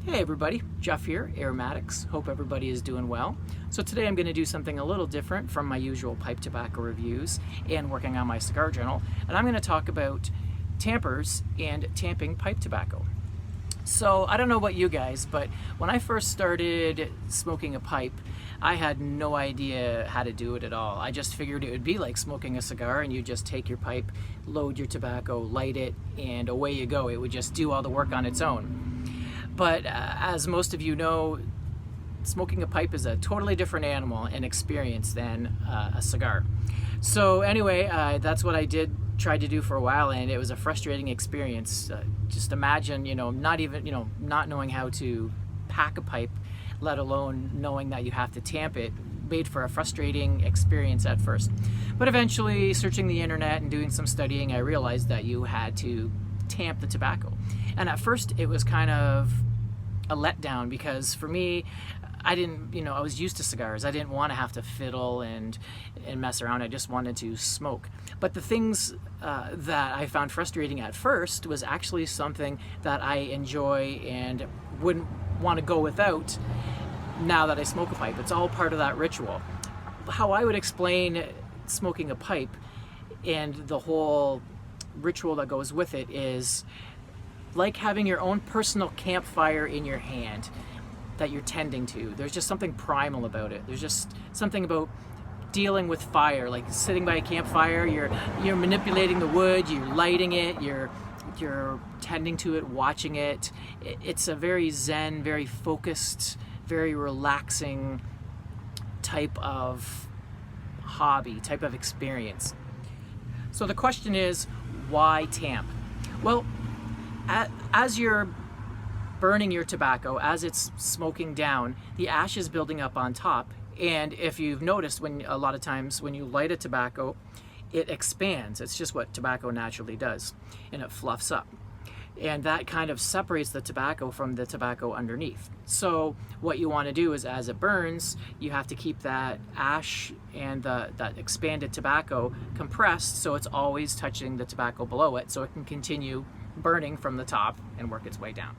Hey everybody, Jeff here, Aromatics. Hope everybody is doing well. So today I'm going to do something a little different from my usual pipe tobacco reviews and working on my cigar journal. And I'm going to talk about Tampers and tamping pipe tobacco. So I don't know about you guys, but when I first started smoking a pipe, I had no idea how to do it at all. I just figured it would be like smoking a cigar, and you just take your pipe, load your tobacco, light it, and away you go. It would just do all the work on its own. But as most of you know, smoking a pipe is a totally different animal and experience than a cigar. So anyway, that's what I tried to do for a while, and it was a frustrating experience. Just imagine, not knowing how to pack a pipe, let alone knowing that you have to tamp it, made for a frustrating experience at first. But eventually, searching the internet and doing some studying, I realized that you had to tamp the tobacco. And at first, it was kind of a letdown, because for me, I was used to cigars. I didn't want to have to fiddle and mess around. I just wanted to smoke. But the things that I found frustrating at first was actually something that I enjoy and wouldn't want to go without now that I smoke a pipe. It's all part of that ritual. How I would explain smoking a pipe and the whole ritual that goes with it is like having your own personal campfire in your hand that you're tending to. There's just something primal about it. There's just something about dealing with fire, like sitting by a campfire. You're manipulating the wood, you're lighting it, you're tending to it, watching it. It's a very zen, very focused, very relaxing type of hobby, type of experience. So the question is, why tamp? Well, as you're burning your tobacco, as it's smoking down, the ash is building up on top. And if you've noticed, a lot of times when you light a tobacco, it expands. It's just what tobacco naturally does, and it fluffs up. And that kind of separates the tobacco from the tobacco underneath. So what you want to do is, as it burns, you have to keep that ash and that expanded tobacco compressed, so it's always touching the tobacco below it, so it can continue burning from the top and work its way down.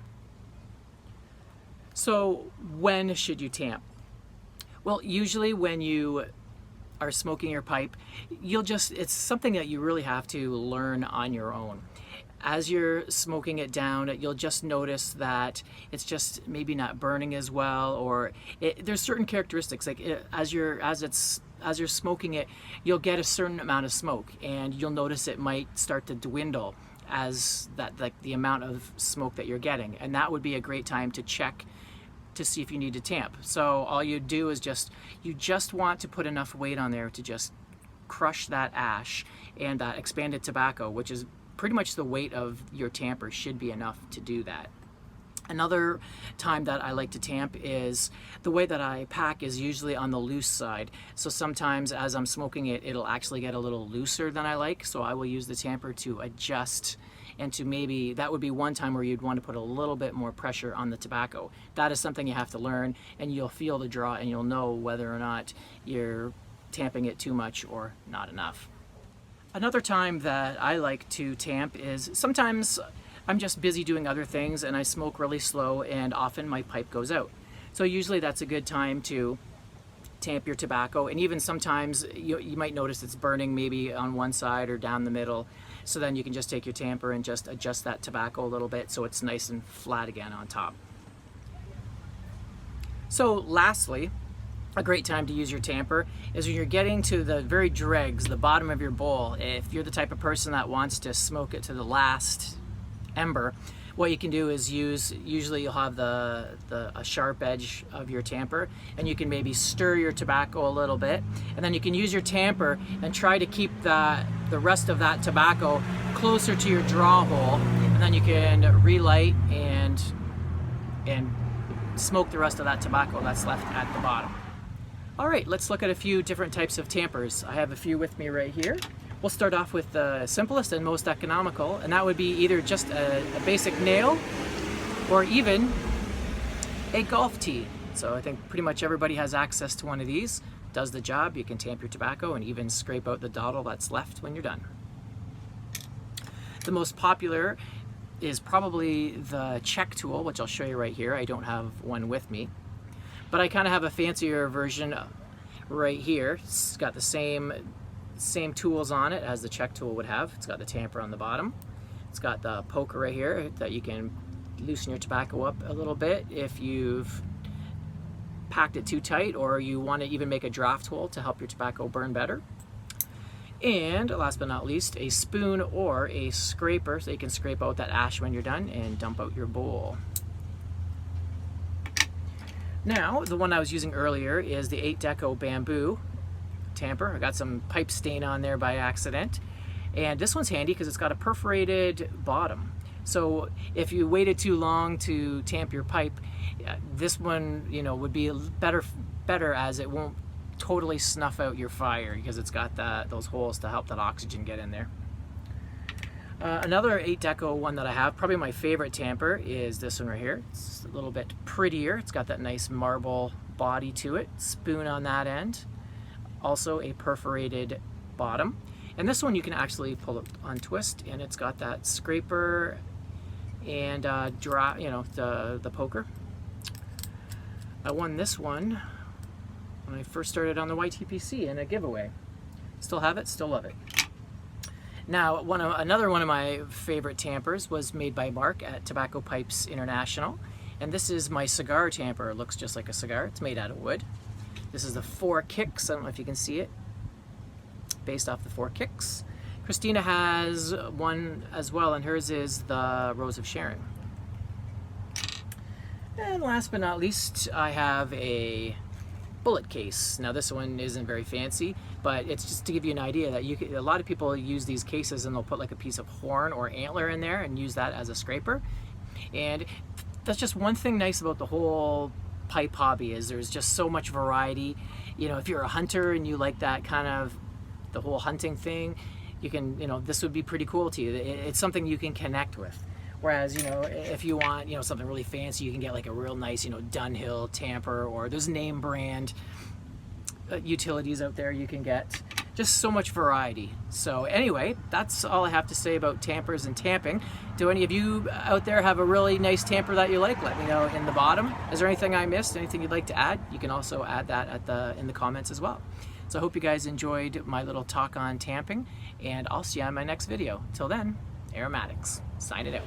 So when should you tamp? Well, usually when you are smoking your pipe, it's something that you really have to learn on your own. As you're smoking it down, you'll just notice that it's just maybe not burning as well, or there's certain characteristics. Like as you're smoking it, you'll get a certain amount of smoke, and you'll notice it might start to dwindle as the amount of smoke that you're getting, and that would be a great time to check to see if you need to tamp. So all you do is you just want to put enough weight on there to just crush that ash, and that expanded tobacco, which is pretty much the weight of your tamper, should be enough to do that. Another time that I like to tamp is the way that I pack is usually on the loose side. So sometimes as I'm smoking it, it'll actually get a little looser than I like. So I will use the tamper to adjust, and that would be one time where you'd want to put a little bit more pressure on the tobacco. That is something you have to learn, and you'll feel the draw, and you'll know whether or not you're tamping it too much or not enough. Another time that I like to tamp is sometimes I'm just busy doing other things and I smoke really slow, and often my pipe goes out. So usually that's a good time to tamp your tobacco, and even sometimes you might notice it's burning maybe on one side or down the middle. So then you can just take your tamper and just adjust that tobacco a little bit so it's nice and flat again on top. So lastly, a great time to use your tamper is when you're getting to the very dregs, the bottom of your bowl. If you're the type of person that wants to smoke it to the last ember, what you can do is usually you'll have a sharp edge of your tamper, and you can maybe stir your tobacco a little bit, and then you can use your tamper and try to keep the rest of that tobacco closer to your draw hole, and then you can relight and smoke the rest of that tobacco that's left at the bottom. All right, let's look at a few different types of tampers. I have a few with me right here. We'll start off with the simplest and most economical, and that would be either just a basic nail or even a golf tee. So I think pretty much everybody has access to one of these. Does the job. You can tamp your tobacco and even scrape out the dottle that's left when you're done. The most popular is probably the check tool, which I'll show you right here. I don't have one with me, but I kind of have a fancier version right here. It's got the same tools on it as the check tool would have. It's got the tamper on the bottom. It's got the poker right here that you can loosen your tobacco up a little bit if you've packed it too tight, or you want to even make a draft hole to help your tobacco burn better. And last but not least, a spoon or a scraper so you can scrape out that ash when you're done and dump out your bowl. Now, the one I was using earlier is the 8 Deco bamboo tamper. I got some pipe stain on there by accident. And this one's handy because it's got a perforated bottom. So if you waited too long to tamp your pipe, this one, you know, would be better as it won't totally snuff out your fire because it's got those holes to help that oxygen get in there. Another 8 Deco one that I have, probably my favorite tamper, is this one right here. It's a little bit prettier. It's got that nice marble body to it. Spoon on that end. Also a perforated bottom. And this one you can actually pull it on twist, and it's got that scraper and the poker. I won this one when I first started on the YTPC in a giveaway. Still have it, still love it. Now, another one of my favorite tampers was made by Mark at Tobacco Pipes International, and this is my cigar tamper. It looks just like a cigar. It's made out of wood. This is the 4 Kicks. I don't know if you can see it. Based off the 4 Kicks. Christina has one as well, and hers is the Rose of Sharon. And last but not least, I have a bullet case. Now this one isn't very fancy, but it's just to give you an idea that a lot of people use these cases and they'll put like a piece of horn or antler in there and use that as a scraper. And that's just one thing nice about the whole pipe hobby, is there's just so much variety. You know, if you're a hunter and you like that kind of the whole hunting thing, you can, you know, this would be pretty cool to you. It's something you can connect with. Whereas, you know, if you want, you know, something really fancy, you can get like a real nice, you know, Dunhill tamper, or there's name brand utilities out there you can get. Just so much variety. So anyway, that's all I have to say about tampers and tamping. Do any of you out there have a really nice tamper that you like? Let me know in the bottom. Is there anything I missed? Anything you'd like to add? You can also add that in the comments as well. So I hope you guys enjoyed my little talk on tamping, and I'll see you on my next video. Till then, Aromatics, sign it out.